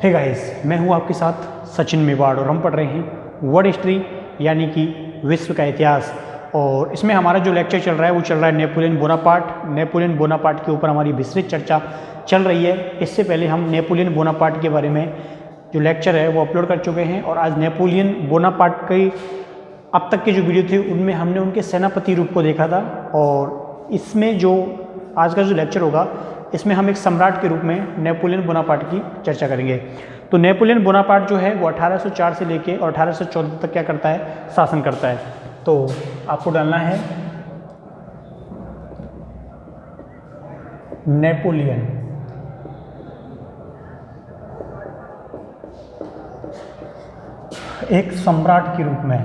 Hey guys, मैं हूं आपके साथ सचिन मेवाड़ और हम पढ़ रहे हैं वर्ल्ड हिस्ट्री यानी कि विश्व का इतिहास। और इसमें हमारा जो लेक्चर चल रहा है वो चल रहा है नेपोलियन बोनापार्ट के ऊपर हमारी विस्तृत चर्चा चल रही है। इससे पहले हम नेपोलियन बोनापार्ट के बारे में जो लेक्चर है वो अपलोड कर चुके हैं और आज नेपोलियन बोनापार्ट के अब तक के जो वीडियो थे उनमें हमने उनके सेनापति रूप को देखा था। और इसमें जो आज का जो लेक्चर होगा इसमें हम एक सम्राट के रूप में नेपोलियन बोनापार्ट की चर्चा करेंगे। तो नेपोलियन बोनापार्ट जो है वो 1804 से लेके और 1814 तक क्या करता है, शासन करता है। तो आपको डालना है नेपोलियन। एक सम्राट के रूप में,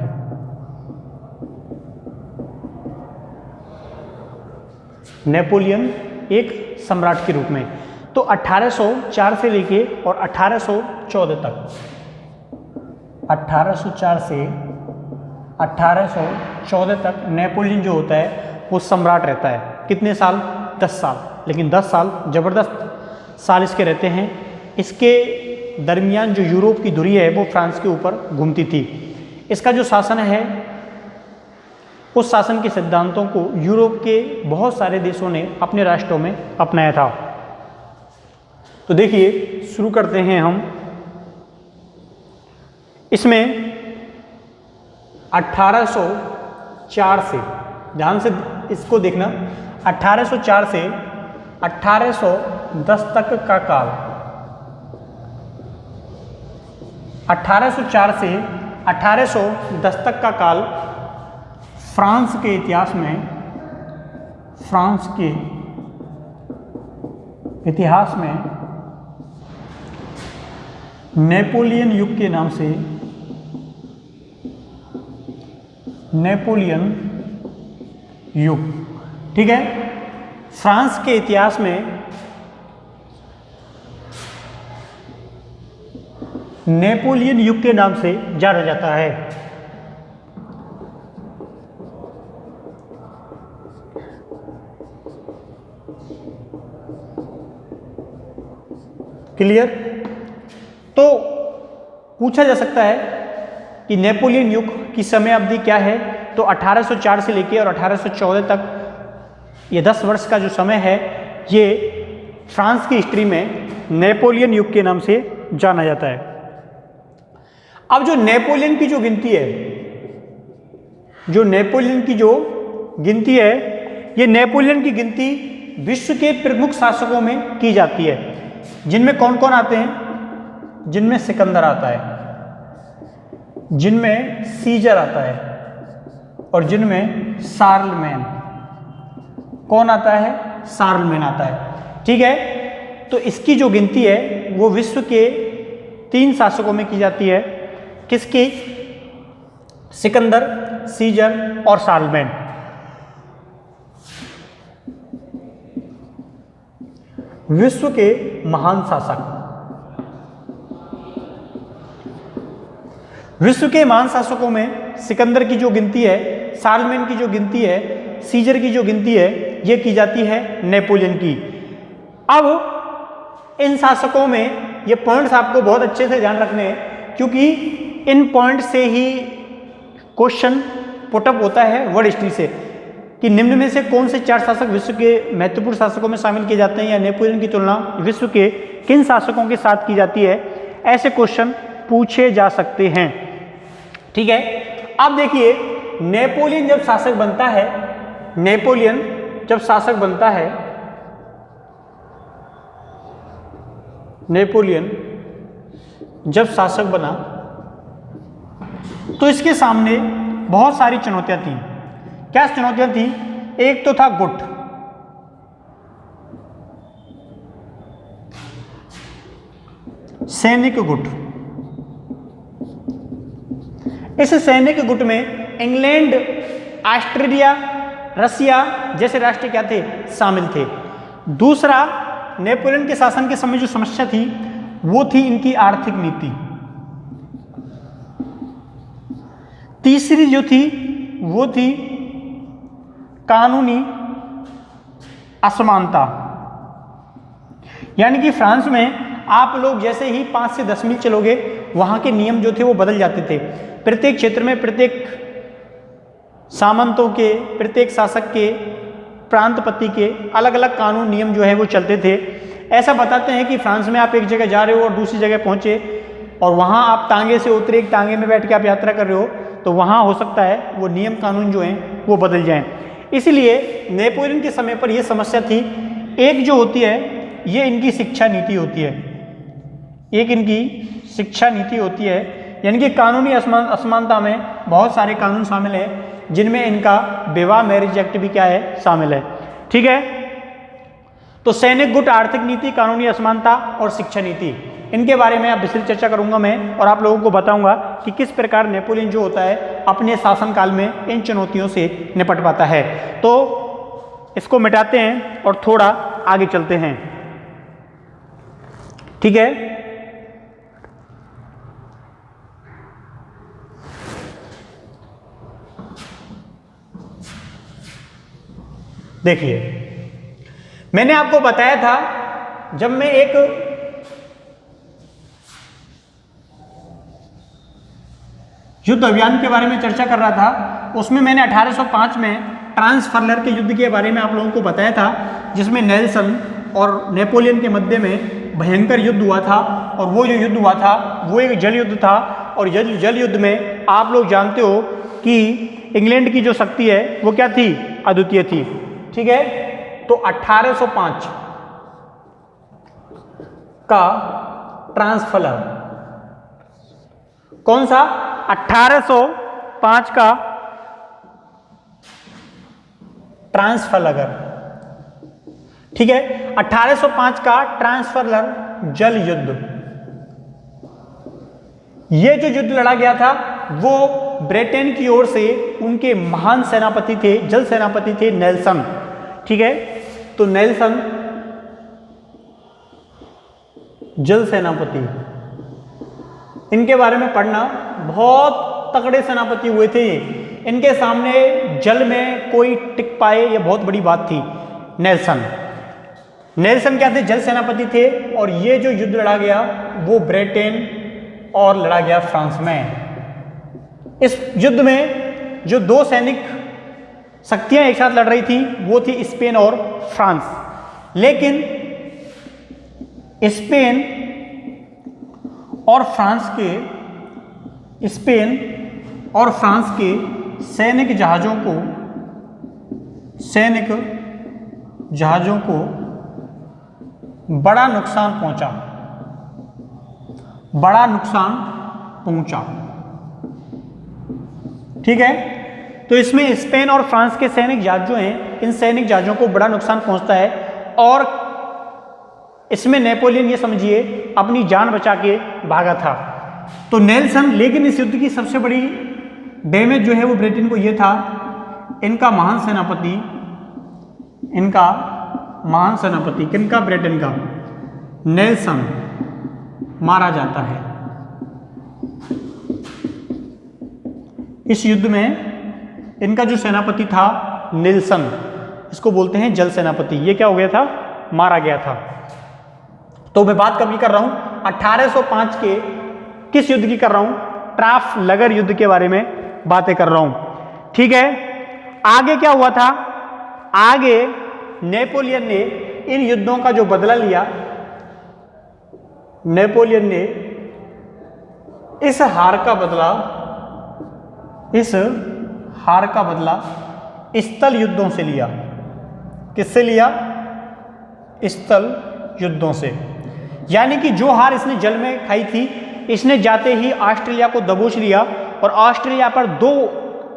नेपोलियन एक सम्राट के रूप में। तो 1804 से लेके और 1814 तक, 1804 से 1814 तक नेपोलियन जो होता है वो सम्राट रहता है। कितने साल? 10 साल। लेकिन 10 साल ज़बरदस्त साल इसके रहते हैं। इसके दरमियान जो यूरोप की धुरी है वो फ्रांस के ऊपर घूमती थी। इसका जो शासन है उस शासन के सिद्धांतों को यूरोप के बहुत सारे देशों ने अपने राष्ट्रों में अपनाया था। तो देखिए, शुरू करते हैं हम। इसमें 1804 से, ध्यान से इसको देखना, 1804 से 1810 तक का काल, 1804 से 1810 तक का काल फ्रांस के इतिहास में नेपोलियन युग के नाम से, नेपोलियन युग, ठीक है, फ्रांस के इतिहास में नेपोलियन युग के नाम से जाना जाता है। क्लियर? तो पूछा जा सकता है कि नेपोलियन युग की समय अवधि क्या है। तो 1804 से लेकर और 1814 तक, ये 10 वर्ष का जो समय है ये फ्रांस की हिस्ट्री में नेपोलियन युग के नाम से जाना जाता है। अब जो नेपोलियन की जो गिनती है, ये नेपोलियन की गिनती विश्व के प्रमुख शासकों में की जाती है। जिनमें कौन कौन आते हैं? जिनमें सिकंदर आता है, जिनमें सीजर आता है और जिनमें शार्लमेन। कौन आता है? शार्लमेन आता है, ठीक है। तो इसकी जो गिनती है वो विश्व के 3 शासकों में की जाती है। किसकी? सिकंदर, सीजर और शार्लमेन। विश्व के महान शासक, विश्व के महान शासकों में सिकंदर की जो गिनती है, शार्लमेन की जो गिनती है, सीजर की जो गिनती है, ये की जाती है नेपोलियन की। अब इन शासकों में ये पॉइंट्स आपको बहुत अच्छे से ध्यान रखने हैं, क्योंकि इन पॉइंट से ही क्वेश्चन पुटअप होता है वर्ल्ड हिस्ट्री से कि निम्न में से कौन से 4 शासक विश्व के महत्वपूर्ण शासकों में शामिल किए जाते हैं, या नेपोलियन की तुलना विश्व के किन शासकों के साथ की जाती है। ऐसे क्वेश्चन पूछे जा सकते हैं, ठीक है। अब देखिए, नेपोलियन जब शासक बनता है, नेपोलियन जब शासक बनता है, नेपोलियन जब शासक बना तो इसके सामने बहुत सारी चुनौतियां थी। क्या चुनौतियां थी? एक तो था गुट, सैनिक गुट। इस सैनिक गुट में इंग्लैंड, ऑस्ट्रेलिया, रसिया जैसे राष्ट्र क्या थे? शामिल थे। दूसरा, नेपोलियन के शासन के समय जो समस्या थी वो थी इनकी आर्थिक नीति। तीसरी जो थी वो थी कानूनी असमानता, यानी कि फ्रांस में आप लोग जैसे ही 5 से 10 मील चलोगे वहाँ के नियम जो थे वो बदल जाते थे। प्रत्येक क्षेत्र में प्रत्येक सामंतों के, प्रत्येक शासक के, प्रांतपति के अलग अलग कानून नियम जो है वो चलते थे। ऐसा बताते हैं कि फ्रांस में आप एक जगह जा रहे हो और दूसरी जगह पहुँचे और वहाँ आप तांगे से उतरे, एक तांगे में बैठ के आप यात्रा कर रहे हो, तो वहाँ हो सकता है वो नियम कानून जो हैं वो बदल जाएं। इसलिए नेपोलियन के समय पर ये समस्या थी। एक जो होती है ये इनकी शिक्षा नीति होती है, एक इनकी शिक्षा नीति होती है, यानी कि कानूनी असमानता में बहुत सारे कानून शामिल हैं जिनमें इनका विवाह मैरिज एक्ट भी क्या है, शामिल है। ठीक है, तो सैनिक गुट, आर्थिक नीति, कानूनी असमानता और शिक्षा नीति, इनके बारे में अब विस्तृत चर्चा करूंगा मैं और आप लोगों को बताऊंगा कि किस प्रकार नेपोलियन जो होता है अपने शासनकाल में इन चुनौतियों से निपट पाता है। तो इसको मिटाते हैं और थोड़ा आगे चलते हैं। ठीक है, देखिए मैंने आपको बताया था जब मैं एक युद्ध अभियान के बारे में चर्चा कर रहा था, उसमें मैंने 1805 में ट्रांसफर्लर के युद्ध के बारे में आप लोगों को बताया था, जिसमें नेल्सन और नेपोलियन के मध्य में भयंकर युद्ध हुआ था। और वो जो युद्ध हुआ था वो एक जल युद्ध था, और जल युद्ध में आप लोग जानते हो कि इंग्लैंड की जो शक्ति है वो क्या थी, अद्वितीय थी। ठीक है, तो 1805 का ट्रांसफर्लर, कौन सा, 1805 का ट्रांसफर्लर। ठीक है, 1805 का ट्रांसफर्लर जल युद्ध, ये जो युद्ध लड़ा गया था वो ब्रिटेन की ओर से उनके महान सेनापति थे, जल सेनापति थे नेल्सन। ठीक है, तो नेल्सन जल सेनापति, इनके बारे में पढ़ना, बहुत तगड़े सेनापति हुए थे ये। इनके सामने जल में कोई टिक पाए ये बहुत बड़ी बात थी। नेल्सन क्या थे, जल सेनापति थे। और ये जो युद्ध लड़ा गया वो ब्रिटेन और लड़ा गया फ्रांस में। इस युद्ध में जो दो सैनिक शक्तियां एक साथ लड़ रही थी वो थी स्पेन और फ्रांस। लेकिन स्पेन और फ्रांस के सैनिक जहाज़ों को बड़ा नुकसान पहुंचा। ठीक है, तो इसमें स्पेन और फ्रांस के सैनिक जहाज जो हैं, इन सैनिक जहाज़ों को बड़ा नुकसान पहुंचता है। और इसमें नेपोलियन, ये समझिए, अपनी जान बचा के भागा था। तो नेल्सन, लेकिन इस युद्ध की सबसे बड़ी डैमेज जो है वो ब्रिटेन को ये था, इनका महान सेनापति किनका, ब्रिटेन का, नेल्सन मारा जाता है। इस युद्ध में इनका जो सेनापति था नेल्सन, इसको बोलते हैं जल सेनापति, ये क्या हो गया था, मारा गया था। तो मैं बात कब की कर रहा हूं, 1805 के किस युद्ध की कर रहा हूं, ट्राफलगर युद्ध के बारे में बातें कर रहा हूं। ठीक है, आगे क्या हुआ था, आगे नेपोलियन ने इन युद्धों का जो बदला लिया, नेपोलियन ने इस हार का बदला स्थल युद्धों से लिया। किससे लिया, स्थल युद्धों से। यानी कि जो हार इसने जल में खाई थी, इसने जाते ही ऑस्ट्रेलिया को दबोच लिया और ऑस्ट्रेलिया पर दो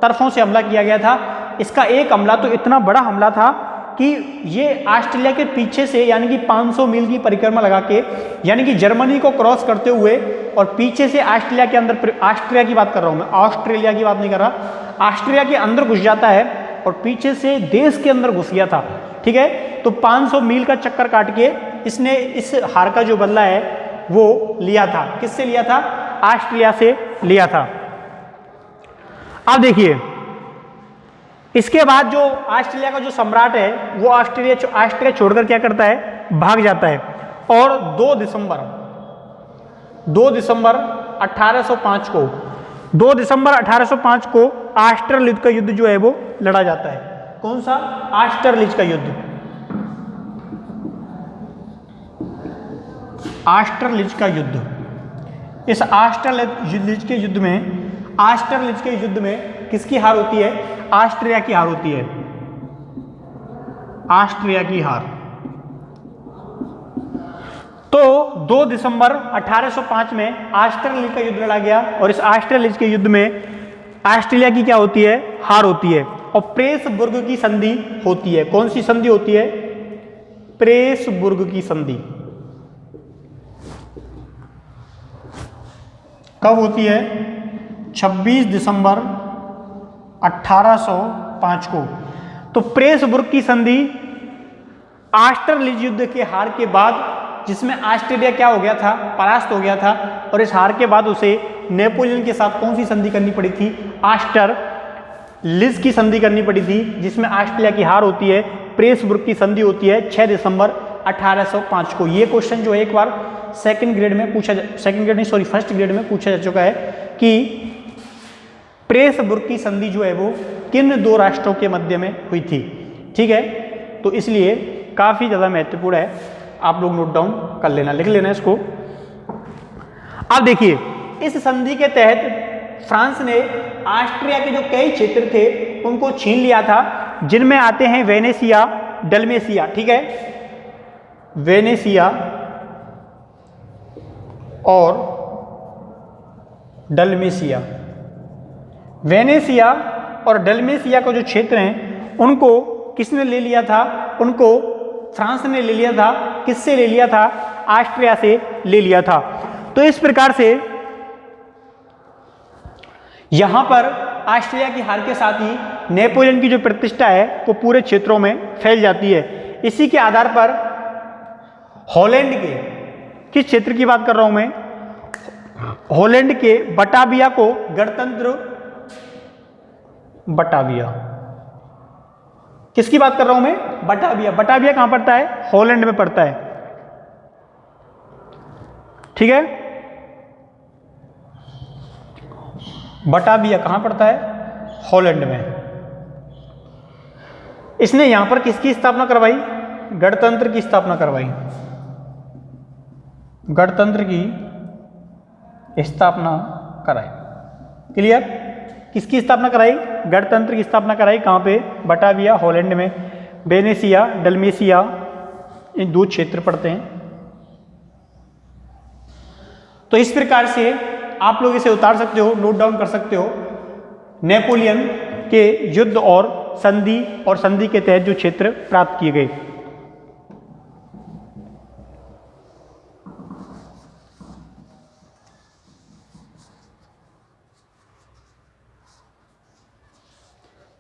तरफों से हमला किया गया था। इसका एक हमला तो इतना बड़ा हमला था कि ये ऑस्ट्रेलिया के पीछे से, यानी कि 500 मील की परिक्रमा लगा के, यानी कि जर्मनी को क्रॉस करते हुए और पीछे से ऑस्ट्रेलिया के अंदर, ऑस्ट्रेलिया की बात कर रहा हूं मैं, ऑस्ट्रेलिया की बात नहीं कर रहा, ऑस्ट्रेलिया के अंदर घुस जाता है और पीछे से देश के अंदर घुस गया था। ठीक है, तो 500 मील का चक्कर काट के इसने इस हार का जो बदला है वो लिया था। किससे लिया था, ऑस्ट्रेलिया से लिया था। अब देखिए, इसके बाद जो ऑस्ट्रेलिया का जो सम्राट है वो ऑस्ट्रेलिया छोड़कर क्या करता है, भाग जाता है। और 2 दिसंबर 2 दिसंबर 1805 को 2 दिसंबर 1805 को ऑस्ट्रेलिज का युद्ध जो है वो लड़ा जाता है। कौन सा? ऑस्ट्रेलिज का युद्ध। ऑस्ट्रेलिज का युद्ध। इस ऑस्ट्रेलिज के युद्ध में किसकी हार होती है? ऑस्ट्रिया की हार होती है। ऑस्ट्रिया की हार। तो 2 दिसंबर 1805 में ऑस्ट्रेलिज का युद्ध लड़ा गया और इस ऑस्ट्रेलिज के युद्ध में ऑस्ट्रेलिया की क्या होती है? हार होती है और प्रेसबुर्ग की संधि होती है। कौन सी संधि होती है? प्रेसबुर्ग की संधि। कब होती है? 26 दिसंबर 1805 को। तो प्रेसबुर्ग की संधि ऑस्ट्रेलिज युद्ध के हार के बाद, जिसमें ऑस्ट्रेलिया क्या हो गया था? परास्त हो गया था और इस हार के बाद उसे नेपोलियन के साथ कौन सी संधि करनी पड़ी थी? ऑस्ट्रेलिज की संधि करनी पड़ी थी, जिसमें ऑस्ट्रेलिया की हार होती है। प्रेसबुर्ग की संधि होती है 6 दिसंबर 1805 को। ये क्वेश्चन जो है एक बार फर्स्ट ग्रेड में पूछा जा चुका है कि प्रेसबुर्ग की संधि जो है वो किन 2 राष्ट्रों के मध्य में हुई थी। ठीक है, तो इसलिए काफी ज्यादा महत्वपूर्ण है, आप लोग नोट डाउन कर लेना, लिख लेना इसको। अब देखिए, इस संधि के तहत फ्रांस ने ऑस्ट्रिया के जो कई क्षेत्र थे उनको छीन लिया था, जिनमें आते हैं वेनेसिया, डलमेसिया। ठीक है, वेनेसिया और डलमेसिया। वेनेसिया और डलमेसिया का जो क्षेत्र हैं उनको किसने ले लिया था? उनको फ्रांस ने ले लिया था। किससे ले लिया था? ऑस्ट्रिया से ले लिया था। तो इस प्रकार से यहां पर ऑस्ट्रिया की हार के साथ ही नेपोलियन की जो प्रतिष्ठा है वो पूरे क्षेत्रों में फैल जाती है। इसी के आधार पर हॉलैंड के किस क्षेत्र की बात कर रहा हूं मैं? हॉलैंड के बटाविया को गणतंत्र, बटाविया, किसकी बात कर रहा हूं मैं? बटाविया। बटाविया कहां पड़ता है? हॉलैंड में पड़ता है। ठीक है, बटाविया कहां पड़ता है? हॉलैंड में। इसने यहां पर किसकी स्थापना करवाई? गणतंत्र की स्थापना करवाई। गणतंत्र की स्थापना कराई। क्लियर? किसकी स्थापना कराई? गणतंत्र की स्थापना कराई। कहां पे? बटाविया, हॉलैंड में। वेनेसिया, डलमेसिया, इन 2 क्षेत्र पड़ते हैं। तो इस प्रकार से आप लोग इसे उतार सकते हो, नोट डाउन कर सकते हो। नेपोलियन के युद्ध और संधि के तहत जो क्षेत्र प्राप्त किए गए।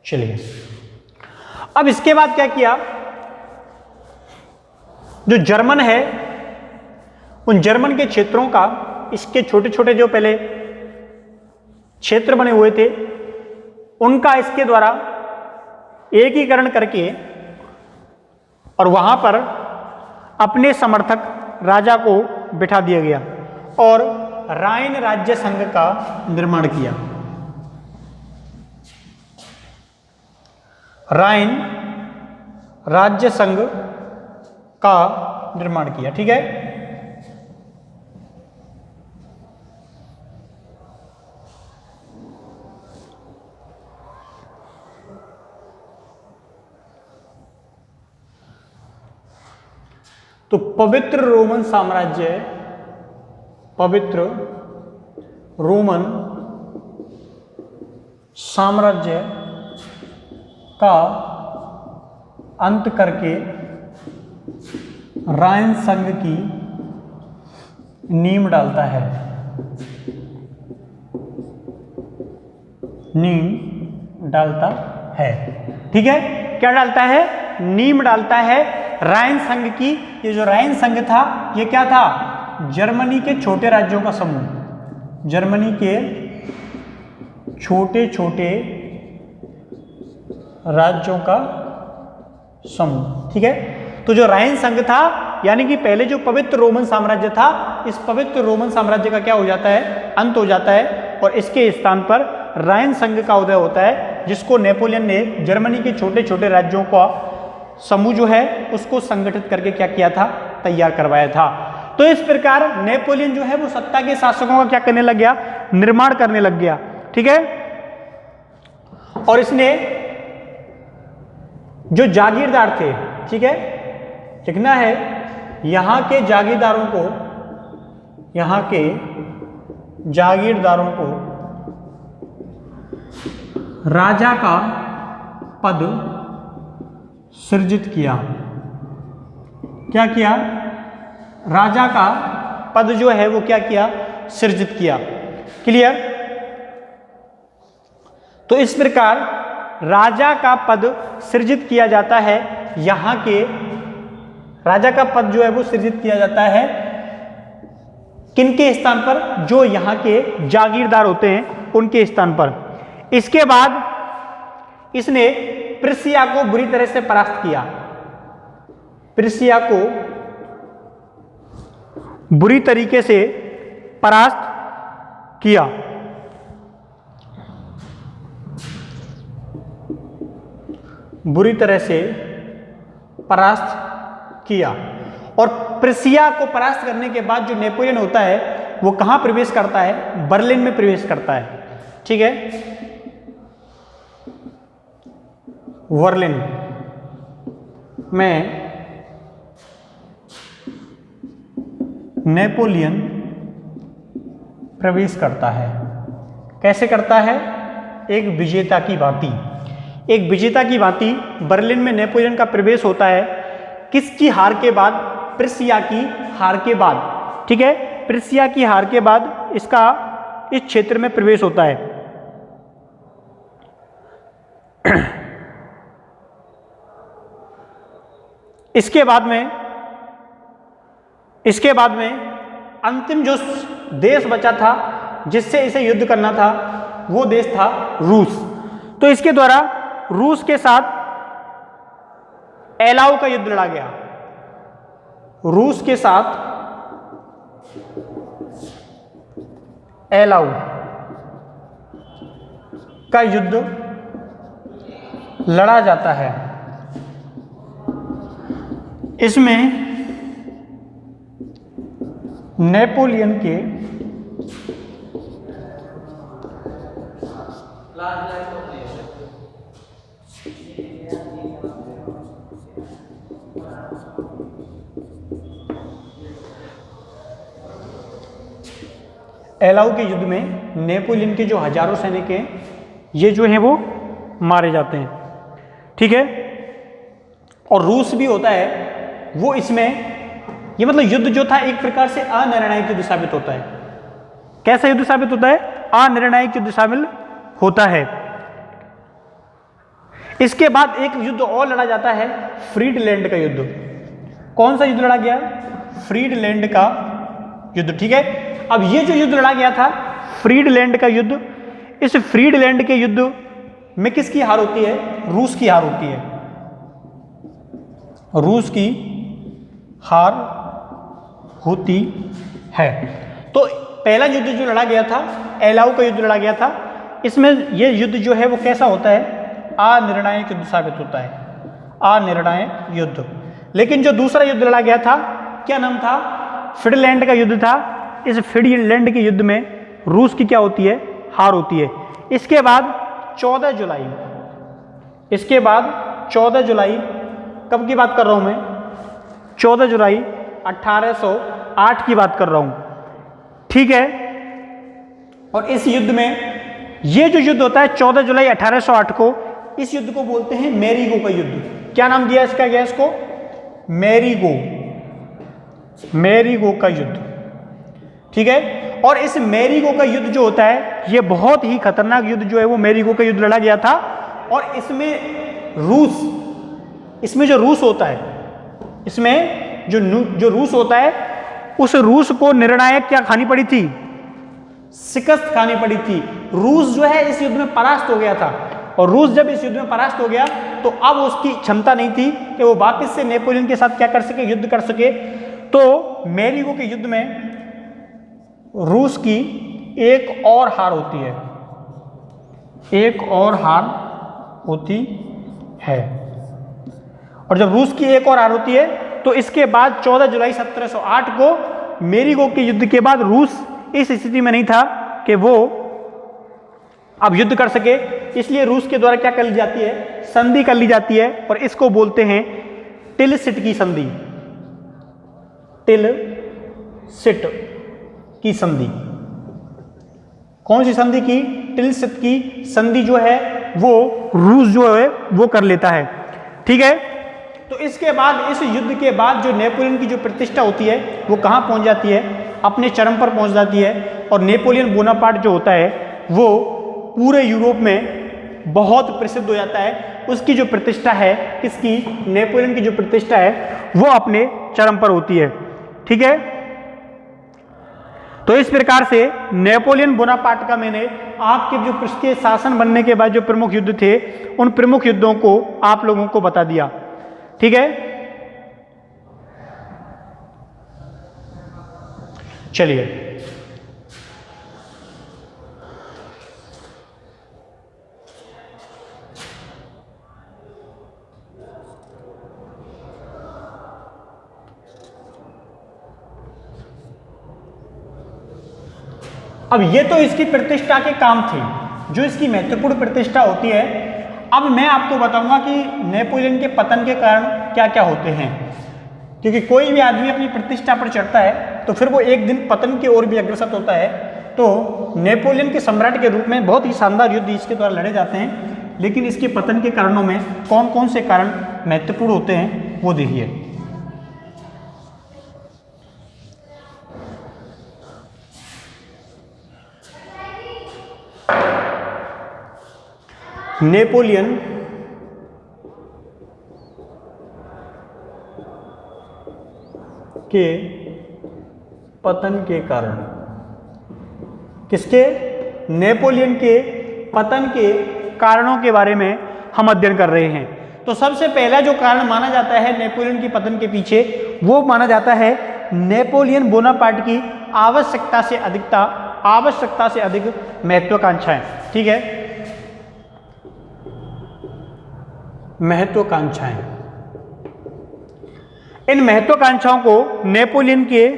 चलिए, अब इसके बाद क्या किया? जो जर्मन है, उन जर्मन के क्षेत्रों का, इसके छोटे छोटे जो पहले क्षेत्र बने हुए थे, उनका इसके द्वारा एकीकरण करके और वहां पर अपने समर्थक राजा को बिठा दिया गया और राइन राज्य संघ का निर्माण किया। राइन राज्य संघ का निर्माण किया। ठीक है, तो पवित्र रोमन साम्राज्य का अंत करके राइन संघ की नींव डालता है। ठीक है, क्या डालता है? नींव डालता है राइन संघ की। ये जो राइन संघ था, ये क्या था? जर्मनी के छोटे राज्यों का समूह। जर्मनी के छोटे छोटे राज्यों का समूह। ठीक है, तो जो राइन संघ था, यानी कि पहले जो पवित्र रोमन साम्राज्य था, इस पवित्र रोमन साम्राज्य का क्या हो जाता है, अंत हो जाता है और इसके स्थान पर राइन संघ का उदय होता है, जिसको नेपोलियन ने जर्मनी के छोटे छोटे राज्यों का समूह जो है उसको संगठित करके क्या किया था, तैयार करवाया था। तो इस प्रकार नेपोलियन जो है वो सत्ता के शासकों का क्या करने लग गया, निर्माण करने लग गया। ठीक है, और इसने जो जागीरदार थे, ठीक है, लिखना है यहां के जागीरदारों को, यहां के जागीरदारों को राजा का पद सृजित किया। क्या किया, राजा का पद जो है वो क्या किया, सृजित किया। क्लियर। तो इस प्रकार राजा का पद सृजित किया जाता है, यहां के राजा का पद जो है वो सृजित किया जाता है किनके स्थान पर, जो यहां के जागीरदार होते हैं उनके स्थान पर। इसके बाद इसने प्रिसिया को बुरी तरह से परास्त किया, प्रिसिया को बुरी तरीके से परास्त किया। बुरी तरह से परास्त किया। और प्रिसिया को परास्त करने के बाद जो नेपोलियन होता है वो कहां प्रवेश करता है, बर्लिन में प्रवेश करता है। ठीक है, बर्लिन में नेपोलियन प्रवेश करता है। कैसे करता है, एक विजेता की भांति, एक विजेता की भांति बर्लिन में नेपोलियन का प्रवेश होता है। किसकी हार के बाद, प्रिसिया की हार के बाद। ठीक है, प्रिसिया की हार के बाद इसका इस क्षेत्र में प्रवेश होता है। इसके बाद में अंतिम जो देश बचा था जिससे इसे युद्ध करना था वो देश था रूस। तो इसके द्वारा रूस के साथ एलाऊ का युद्ध लड़ा गया। रूस के साथ एलाऊ का युद्ध लड़ा जाता है। इसमें नेपोलियन के एलाऊ के युद्ध में नेपोलियन के जो हजारों सैनिक हैं ये जो हैं वो मारे जाते हैं। ठीक है, और रूस भी होता है वो इसमें, ये मतलब युद्ध जो था एक प्रकार से अनिर्णायक युद्ध साबित होता है। कैसा युद्ध साबित होता है, अनिर्णायक युद्ध शामिल होता है। इसके बाद एक युद्ध और लड़ा जाता है, फ्रीडलैंड का युद्ध। कौन सा युद्ध लड़ा गया, फ्रीडलैंड का युद्ध। ठीक है, अब ये जो युद्ध लड़ा गया था फ्रीडलैंड का युद्ध, इस फ्रीडलैंड के युद्ध में किसकी हार होती है, रूस की हार होती है। रूस की हार होती है। तो पहला युद्ध जो लड़ा गया था एलाऊ का युद्ध लड़ा गया था, इसमें ये युद्ध जो है वो कैसा होता है, अनिर्णायक युद्ध साबित होता है, अनिर्णायक युद्ध। लेकिन जो दूसरा युद्ध लड़ा गया था क्या नाम था, फ्रीडलैंड का युद्ध था। इस फ्रीडलैंड के युद्ध में रूस की क्या होती है, हार होती है। इसके बाद 14 जुलाई, इसके बाद 14 जुलाई, कब की बात कर रहा हूं मैं, 14 जुलाई 1808 की बात कर रहा हूं। ठीक है, और इस युद्ध में ये जो युद्ध होता है 14 जुलाई 1808 को, इस युद्ध को बोलते हैं मैरीगो का युद्ध। क्या नाम दिया इसका, गया इसको मैरीगो, मैरीगो का युद्ध। ठीक है, और इस मैरीगो का युद्ध जो होता है ये बहुत ही खतरनाक युद्ध जो है वो मैरीगो का युद्ध लड़ा गया था। और इसमें रूस, इसमें जो रूस होता है, इसमें जो रूस होता है उस रूस को निर्णायक क्या खानी पड़ी थी, शिकस्त खानी पड़ी थी। रूस जो है इस युद्ध में परास्त हो गया था, और रूस जब इस युद्ध में परास्त हो गया तो अब उसकी क्षमता नहीं थी कि वो वापस से नेपोलियन के साथ क्या कर सके, युद्ध कर सके। तो मैरीगो के युद्ध में रूस की एक और हार होती है, एक और हार होती है। और जब रूस की एक और हार होती है तो इसके बाद 14 जुलाई 1708 को मेरीगो के युद्ध के बाद रूस इस स्थिति में नहीं था कि वो अब युद्ध कर सके, इसलिए रूस के द्वारा क्या कर ली जाती है, संधि कर ली जाती है, और इसको बोलते हैं टिलसिट की संधि। टिलसिट की संधि। कौन सी संधि की? टिलसिट की संधि जो है वो रूस जो है वो कर लेता है। ठीक है, तो इसके बाद, इस युद्ध के बाद जो नेपोलियन की जो प्रतिष्ठा होती है वो कहाँ पहुँच जाती है, अपने चरम पर पहुँच जाती है। और नेपोलियन बोनापार्ट जो होता है वो पूरे यूरोप में बहुत प्रसिद्ध हो जाता है। उसकी जो प्रतिष्ठा है, किसकी? नेपोलियन की जो प्रतिष्ठा है वो अपने चरम पर होती है। ठीक है, तो इस प्रकार से नेपोलियन बोनापार्ट का मैंने आपके जो पृष्ठीय शासन बनने के बाद जो प्रमुख युद्ध थे उन प्रमुख युद्धों को आप लोगों को बता दिया। ठीक है, चलिए अब ये तो इसकी प्रतिष्ठा के काम थे, जो इसकी महत्वपूर्ण प्रतिष्ठा होती है। अब मैं आपको बताऊंगा कि नेपोलियन के पतन के कारण क्या क्या होते हैं, क्योंकि कोई भी आदमी अपनी प्रतिष्ठा पर चढ़ता है तो फिर वो एक दिन पतन की ओर भी अग्रसर होता है। तो नेपोलियन के सम्राट के रूप में बहुत ही शानदार युद्ध इसके द्वारा लड़े जाते हैं, लेकिन इसके पतन के कारणों में कौन कौन से कारण महत्वपूर्ण होते हैं वो देखिए। नेपोलियन के पतन के कारण, किसके? नेपोलियन के पतन के कारणों के बारे में हम अध्ययन कर रहे हैं। तो सबसे पहला जो कारण माना जाता है नेपोलियन के पतन के पीछे, वो माना जाता है नेपोलियन बोनापार्ट की आवश्यकता से अधिक महत्वाकांक्षाएं। ठीक है, महत्वाकांक्षाएं। इन महत्वाकांक्षाओं को नेपोलियन के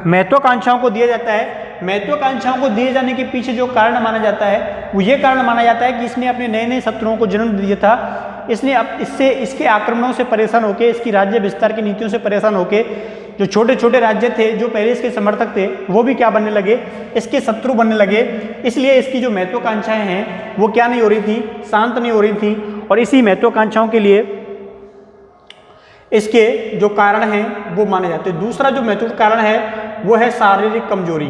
महत्वाकांक्षाओं को दिया जाता है। महत्वाकांक्षाओं को दिए जाने के पीछे जो कारण माना जाता है वो ये कारण माना जाता है कि इसने अपने नए नए शत्रुओं को जन्म दिया था। इसने अब इससे इसके आक्रमणों से परेशान होकर, इसकी राज्य विस्तार की नीतियों से परेशान होकर जो छोटे छोटे राज्य थे, जो पहले इसके समर्थक थे, वो भी क्या बनने लगे? इसके शत्रु बनने लगे। इसलिए इसकी जो महत्वाकांक्षाएं हैं वो क्या नहीं हो रही थी? शांत नहीं हो रही थी। और इसी महत्वाकांक्षाओं के लिए इसके जो कारण हैं वो माने जाते हैं। दूसरा जो महत्वपूर्ण कारण है वो है शारीरिक कमजोरी।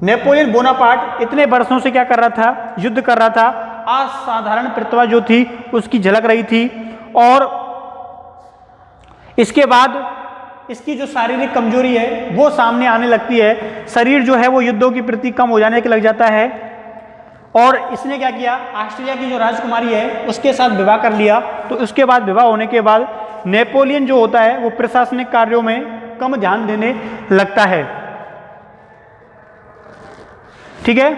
नेपोलियन बोनापार्ट इतने वर्षों से क्या कर रहा था? युद्ध कर रहा था। असाधारण प्रतिभा जो थी उसकी झलक रही थी, और इसके बाद इसकी जो शारीरिक कमजोरी है वो सामने आने लगती है। शरीर जो है वो युद्धों के प्रति कम हो जाने के लग जाता है। और इसने क्या किया? ऑस्ट्रिया की जो राजकुमारी है उसके साथ विवाह कर लिया। तो उसके बाद विवाह होने के बाद नेपोलियन जो होता है वो प्रशासनिक कार्यों में कम ध्यान देने लगता है। ठीक है,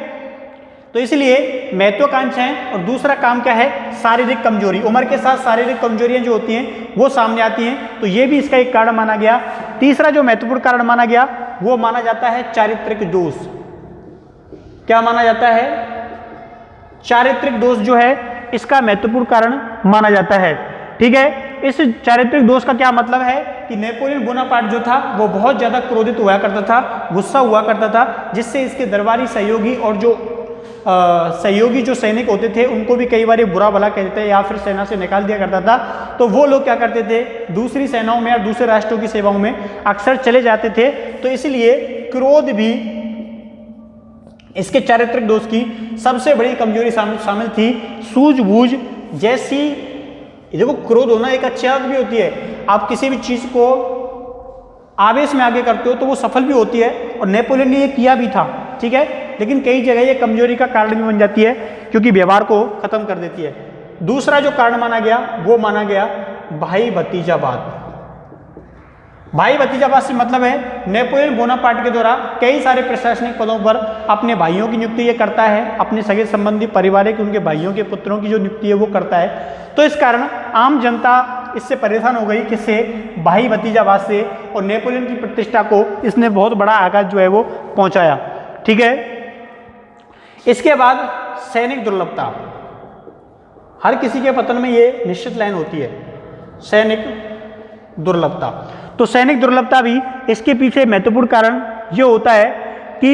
तो इसलिए महत्वाकांक्षाएं, और दूसरा काम क्या है? शारीरिक कमजोरी। उम्र के साथ शारीरिक कमजोरियां जो होती हैं वो सामने आती हैं, तो ये भी इसका एक कारण माना गया। तीसरा जो महत्वपूर्ण कारण माना गया वो माना जाता है चारित्रिक दोष। क्या माना जाता है? चारित्रिक दोष जो है इसका महत्वपूर्ण कारण माना जाता है। ठीक है, इस चारित्रिक दोष का क्या मतलब है कि नेपोलियन बोनापार्ट जो था वो बहुत ज्यादा क्रोधित हुआ करता था, गुस्सा हुआ करता था, जिससे इसके दरबारी सहयोगी और जो सहयोगी जो सैनिक होते थे उनको भी कई बार बुरा भला कहते थे या फिर सेना से निकाल दिया करता था। तो वो लोग क्या करते थे? दूसरी सेनाओं में या दूसरे राष्ट्रों की सेवाओं में अक्सर चले जाते थे। तो इसलिए क्रोध भी इसके चारित्रिक दोष की सबसे बड़ी कमजोरी शामिल थी। सूझबूझ जैसी, देखो क्रोध होना एक अच्छी आदत भी होती है। आप किसी भी चीज को आवेश में आगे करते हो तो वो सफल भी होती है, और नेपोलियन ने ये किया भी था। ठीक है, लेकिन कई जगह ये कमजोरी का कारण भी बन जाती है क्योंकि व्यवहार को खत्म कर देती है। दूसरा जो कारण माना गया वो माना गया भाई भतीजावाद। भाई भतीजावाद से मतलब है नेपोलियन बोनापार्ट के द्वारा कई सारे प्रशासनिक पदों पर अपने भाइयों की नियुक्ति ये करता है, अपने सगे संबंधी परिवार के उनके भाइयों के पुत्रों की जो नियुक्ति है वो करता है। तो इस कारण आम जनता इससे परेशान हो गई, किससे, भाई भतीजावाद से, और नेपोलियन की प्रतिष्ठा को इसने बहुत बड़ा आघात जो है वो पहुंचाया। ठीक है, इसके बाद सैनिक दुर्लभता, हर किसी के पतन में ये निश्चित लाइन होती है, सैनिक दुर्लभता। तो सैनिक दुर्लभता भी इसके पीछे महत्वपूर्ण कारण ये होता है कि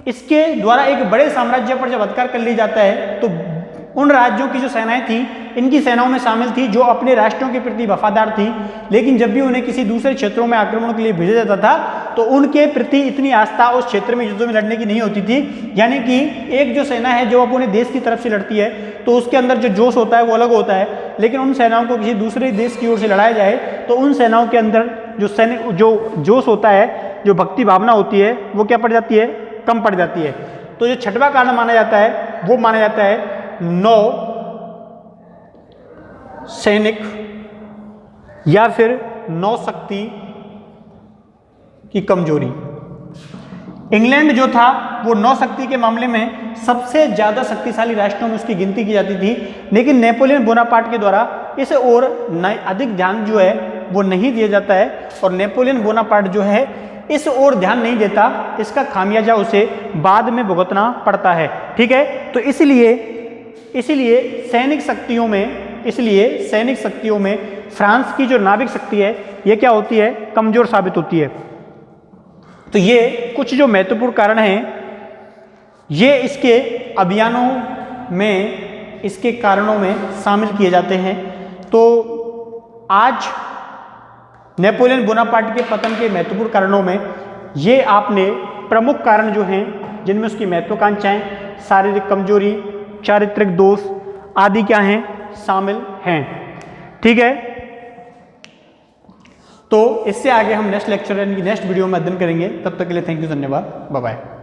इसके द्वारा एक बड़े साम्राज्य पर जब अधिकार कर लिया जाता है तो उन राज्यों की जो सेनाएं थी, इनकी सेनाओं में शामिल थी जो अपने राष्ट्रों के प्रति वफादार थी, लेकिन जब भी उन्हें किसी दूसरे क्षेत्रों में आक्रमण के लिए भेजा जाता था तो उनके प्रति इतनी आस्था उस क्षेत्र में युद्धों में लड़ने की नहीं होती थी। यानी कि एक जो सेना है जो अपने देश की तरफ से लड़ती है तो उसके अंदर जो जोश होता है वो अलग होता है, लेकिन उन सेनाओं को किसी दूसरे देश की ओर से लड़ाया जाए तो उन सेनाओं के अंदर जो जोश होता है, जो भक्ति भावना होती है, वो क्या पड़ जाती है, कम पड़ जाती है। तो जो छठवां कारण माना जाता है वो माना जाता है नौ सैनिक या फिर नौ शक्ति की कमजोरी। इंग्लैंड जो था वो नौ शक्ति के मामले में सबसे ज्यादा शक्तिशाली राष्ट्रों में उसकी गिनती की जाती थी, लेकिन नेपोलियन बोनापार्ट के द्वारा इस ओर अधिक ध्यान जो है वो नहीं दिया जाता है, और नेपोलियन बोनापार्ट जो है इस ओर ध्यान नहीं देता, इसका खामियाजा उसे बाद में भुगतना पड़ता है। ठीक है, तो इसलिए सैनिक शक्तियों में फ्रांस की जो नाविक शक्ति है ये क्या होती है, कमजोर साबित होती है। तो ये कुछ जो महत्वपूर्ण कारण हैं ये इसके अभियानों में, इसके कारणों में शामिल किए जाते हैं। तो आज नेपोलियन बोनापार्ट के पतन के महत्वपूर्ण कारणों में ये आपने प्रमुख कारण जो हैं जिनमें उसकी महत्वाकांक्षाएं, शारीरिक कमजोरी, चारित्रिक दोष आदि क्या हैं, शामिल हैं। ठीक है, तो इससे आगे हम नेक्स्ट लेक्चर यानी नेक्स्ट वीडियो में अध्ययन करेंगे। तब तक के लिए थैंक यू, धन्यवाद, बाय बाय।